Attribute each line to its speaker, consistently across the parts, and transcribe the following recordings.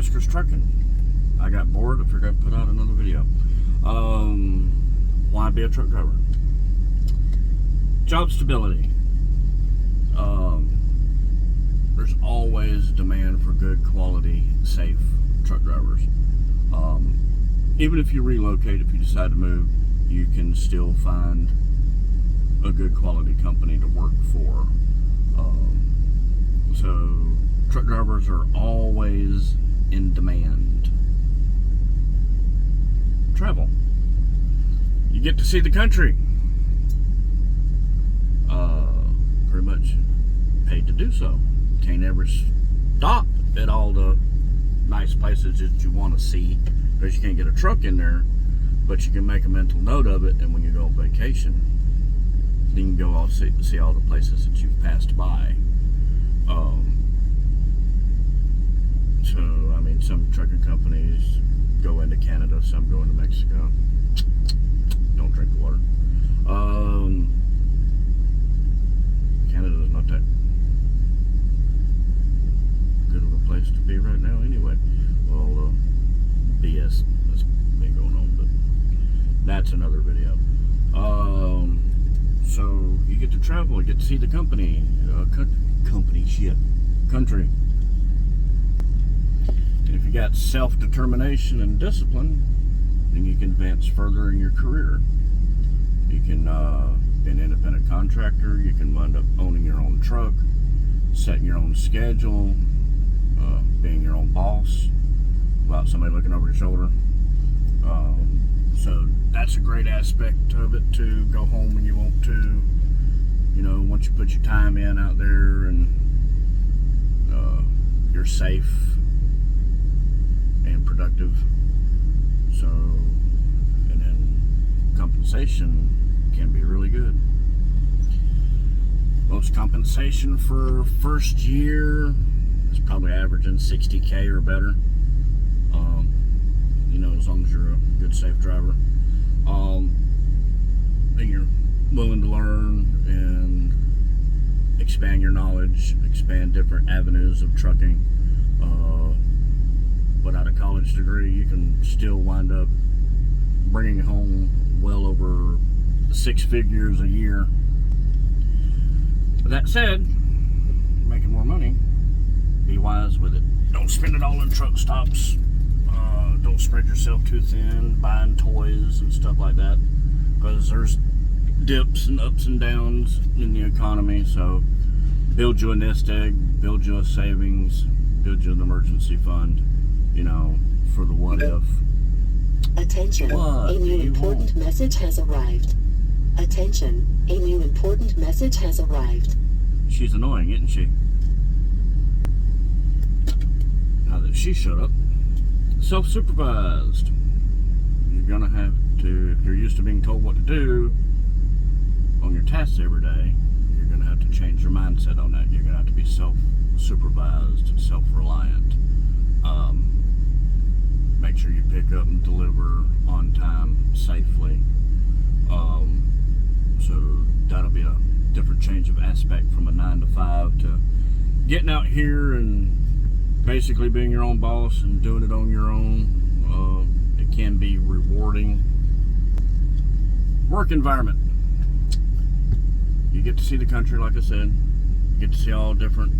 Speaker 1: Oscar's Trucking. I got bored. I figured I'd put out another video. Why be a truck driver? Job stability. There's always demand for good quality, safe truck drivers. Even if you relocate, if you decide to move, you can still find a good quality company to work for. So truck drivers are always in demand. Travel. You get to see the country. Pretty much paid to do so. Can't ever stop at all the nice places that you want to see because you can't get a truck in there, but you can make a mental note of it, and when you go on vacation, then you can go see all the places that you've passed by. So, I mean, some trucking companies go into Canada, some go into Mexico. Don't drink the water. Canada's not that good of a place to be right now anyway. Well, BS that's been going on, but that's another video. So you get to travel, you get to see the country. And if you got self-determination and discipline, then you can advance further in your career. You can be an independent contractor. You can wind up owning your own truck, setting your own schedule, being your own boss without somebody looking over your shoulder. So that's a great aspect of it, to go home when you want to. You know, once you put your time in out there and you're safe and productive. So, and then compensation can be really good. Most compensation for first year is probably averaging $60K or better. You know, as long as you're a good, safe driver. And you're willing to learn and expand your knowledge, expand different avenues of trucking. Without a college degree, you can still wind up bringing home well over 6 figures a year. But that said, making more money, be wise with it. Don't spend it all in truck stops. Don't spread yourself too thin buying toys and stuff like that, because there's dips and ups and downs in the economy. So build you a nest egg, build you a savings, build you an emergency fund, you know, for the what if.
Speaker 2: Attention, a new important message has arrived. Attention, a new important message has arrived.
Speaker 1: She's annoying, isn't she? Now that she shut up. Self-supervised. You're gonna have to, if you're used to being told what to do on your tasks every day, you're gonna have to change your mindset on that. You're gonna have to be self-supervised, self-reliant. Make sure you pick up and deliver on time safely. So that'll be a different change of aspect from a 9 to 5 to getting out here and basically being your own boss and doing it on your own. It can be rewarding. Work environment. You get to see the country, like I said. You get to see all different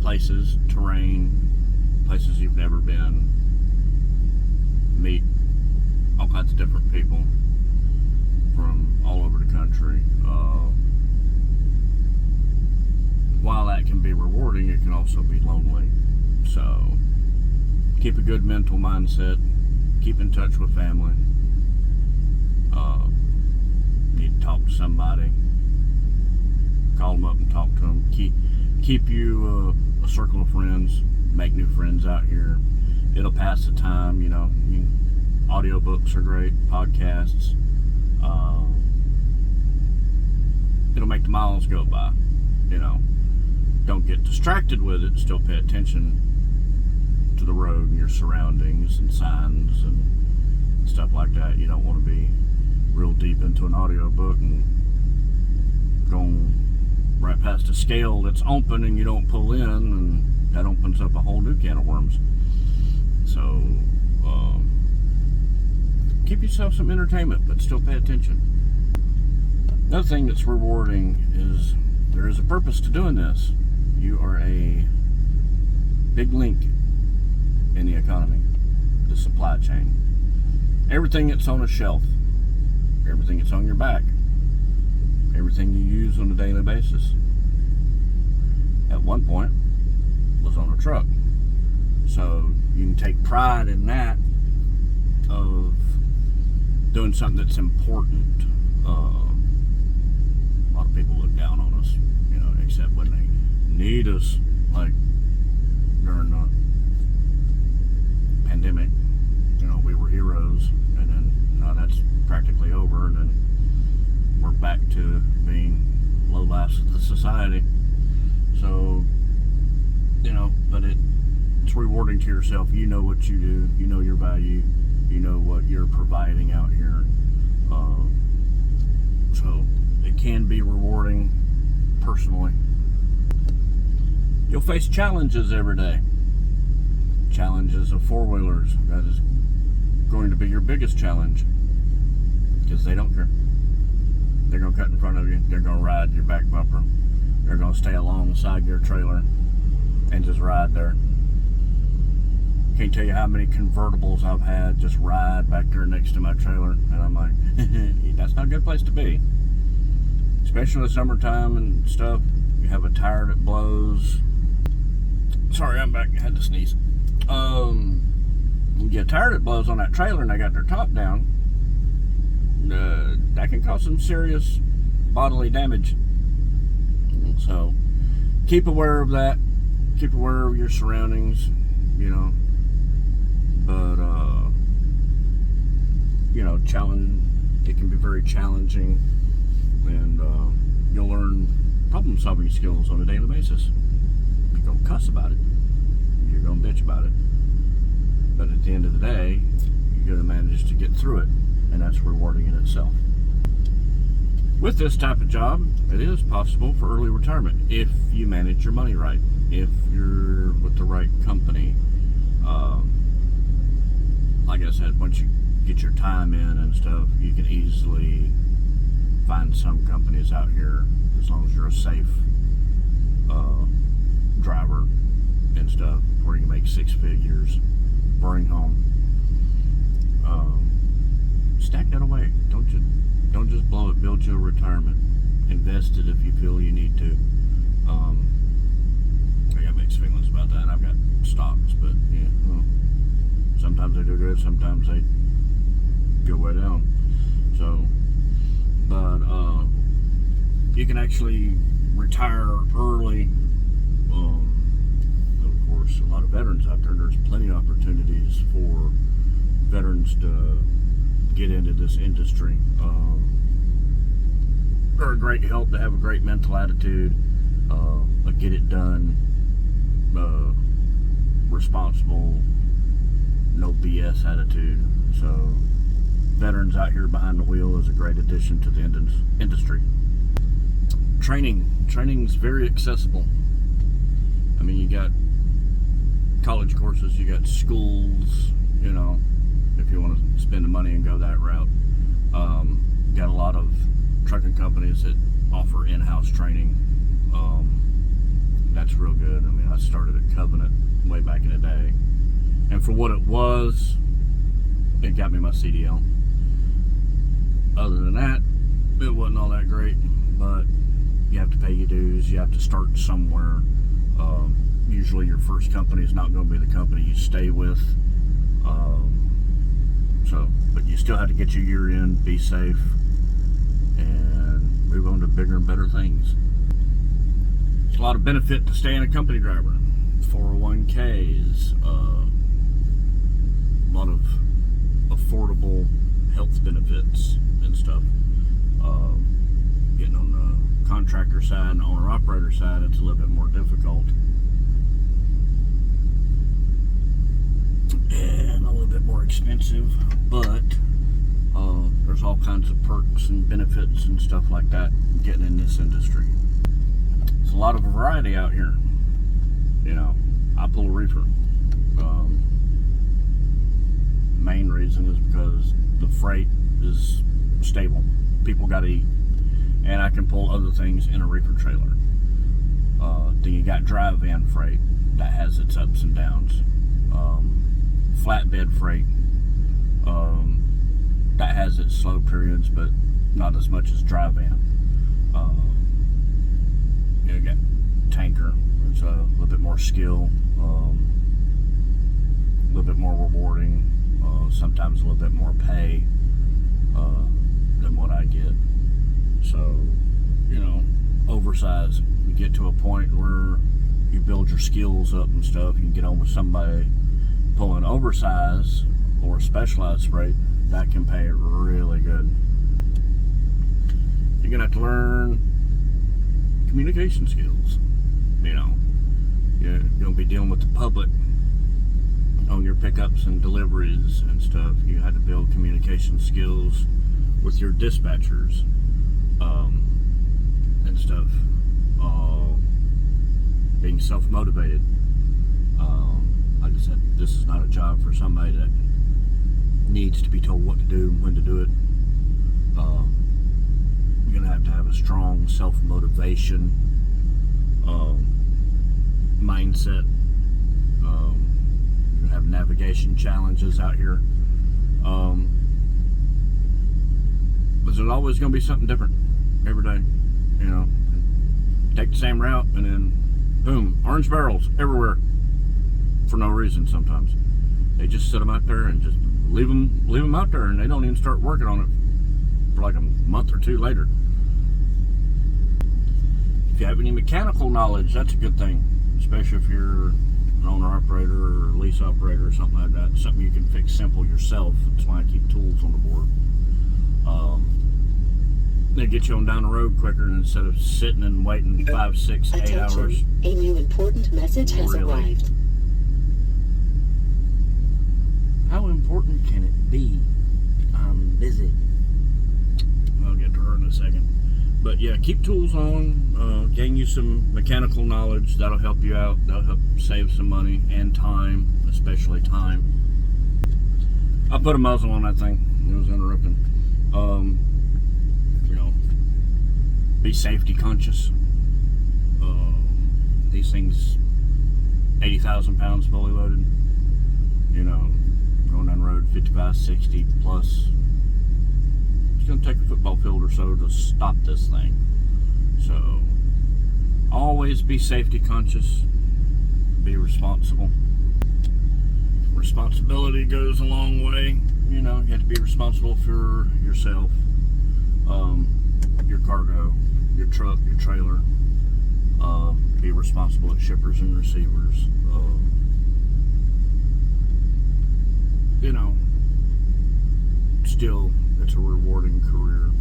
Speaker 1: places, terrain, places you've never been. Meet all kinds of different people from all over the country. While that can be rewarding, it can also be lonely. So keep a good mental mindset. Keep in touch with family. Need to talk to somebody. Call them up and talk to them. Keep you a circle of friends. Make new friends out here. It'll pass the time, you know. Audiobooks are great. Podcasts. It'll make the miles go by, you know. Don't get distracted with it. Still pay attention to the road and your surroundings and signs and stuff like that. You don't want to be real deep into an audiobook and going right past a scale that's open and you don't pull in, and that opens up a whole new can of worms. So keep yourself some entertainment, but still pay attention. Another thing that's rewarding is there is a purpose to doing this. You are a big link in the economy, the supply chain. Everything that's on a shelf, everything that's on your back, everything you use on a daily basis, at one point was on a truck. So you can take pride in that, of doing something that's important. A lot of people look down on us, except when they need us, like during the pandemic. We were heroes, and then now that's practically over, and then we're back to being low lifes of the society. So, but it's rewarding to yourself. You know what you do, you know your value, you know what you're providing out here. So it can be rewarding personally. You'll face challenges every day. Challenges of four-wheelers. That is going to be your biggest challenge, because they don't care. They're going to cut in front of you. They're going to ride your back bumper. They're going to stay alongside your trailer and just ride there. Can't tell you how many convertibles I've had just ride back there next to my trailer, and I'm like, that's not a good place to be. Especially in the summertime and stuff. You have a tire that blows. Sorry, I'm back. I had to sneeze. You get a tire that blows on that trailer and they got their top down. That can cause some serious bodily damage. So keep aware of that. Keep aware of your surroundings, But challenge. It can be very challenging, and you'll learn problem-solving skills on a daily basis. You're gonna cuss about it. You're gonna bitch about it. But at the end of the day, you're gonna manage to get through it, and that's rewarding in itself. With this type of job, it is possible for early retirement if you manage your money right, if you're with the right company. Like I said, once you get your time in and stuff, you can easily find some companies out here, as long as you're a safe driver and stuff, where you can make six figures, bring home. Stack that away. Don't just blow it. Build your retirement. Invest it if you feel you need to. I got mixed feelings about that. I've got stocks, but sometimes they do good, sometimes they go way down. So, but you can actually retire early. Of course, a lot of veterans out there. There's plenty of opportunities for veterans to get into this industry. They're a great help. They have a great mental attitude, a get it done, responsible, no BS attitude. So veterans out here behind the wheel is a great addition to the industry. Training's very accessible. I mean, you got college courses, you got schools, if you want to spend the money and go that route. You got a lot of trucking companies that offer in-house training. That's real good. I mean, I started at Covenant way back in the day, and for what it was, it got me my CDL. Other than that, it wasn't all that great, but you have to pay your dues. You have to start somewhere. Usually your first company is not going to be the company you stay with. But you still have to get your year in, be safe, and move on to bigger and better things. There's a lot of benefit to staying a company driver. 401ks, a lot of affordable health benefits and stuff. Getting on the contractor side and owner-operator side, it's a little bit more difficult. And a little bit more expensive, but there's all kinds of perks and benefits and stuff like that getting in this industry. There's a lot of variety out here. I pull a reefer. main reason is because the freight is stable. People got to eat. And I can pull other things in a reefer trailer. Then you got dry van freight that has its ups and downs. Flatbed freight that has its slow periods, but not as much as dry van. You got tanker. It's a little bit more skill, a little bit more rewarding, sometimes a little bit more pay than what I get. So, you know, oversized. You get to a point where you build your skills up and stuff. You can get on with somebody pulling oversized or specialized freight that can pay really good. You're gonna have to learn communication skills. You know, you're gonna be dealing with the public on your pickups and deliveries and stuff. You had to build communication skills with your dispatchers and stuff. Being self-motivated. Like I said, this is not a job for somebody that needs to be told what to do and when to do it. You're gonna have a strong self-motivation mindset. You have navigation challenges out here. But there's always going to be something different every day. You know, take the same route and then boom, orange barrels everywhere for no reason. Sometimes they just sit them out there and just leave them out there, and they don't even start working on it for like a month or two later. If you have any mechanical knowledge, that's a good thing, especially if you're an owner-operator or lease operator or something like that. Something you can fix simple yourself. That's why I keep tools on the board. They get you on down the road quicker instead of sitting and waiting 5, 6, 8 hours.
Speaker 2: Attention, a new important message has arrived.
Speaker 1: How important can it be? I'm busy. I'll get to her in a second. But yeah, keep tools on, gain you some mechanical knowledge. That'll help you out. That'll help save some money and time, especially time. I put a muzzle on that thing. It was interrupting. You know, be safety conscious. These things, 80,000 pounds fully loaded. You know, going down the road 55, 60 plus. It's going to take a football field or so to stop this thing. So always be safety conscious, be responsible. Responsibility goes a long way. You know, you have to be responsible for yourself, your cargo, your truck, your trailer. Be responsible at shippers and receivers. You know, still, it's a rewarding career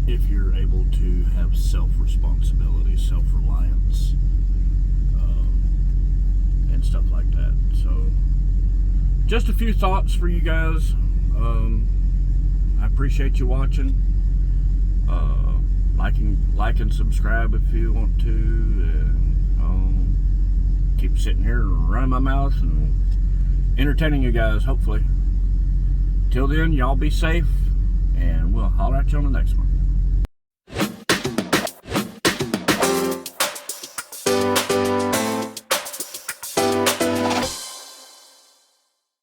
Speaker 1: if you're able to have self-responsibility, self-reliance, and stuff like that. So, just a few thoughts for you guys. I appreciate you watching. Like and subscribe if you want to. And keep sitting here and running my mouth and entertaining you guys, hopefully. Till then, y'all be safe, and we'll holler at you on the next one.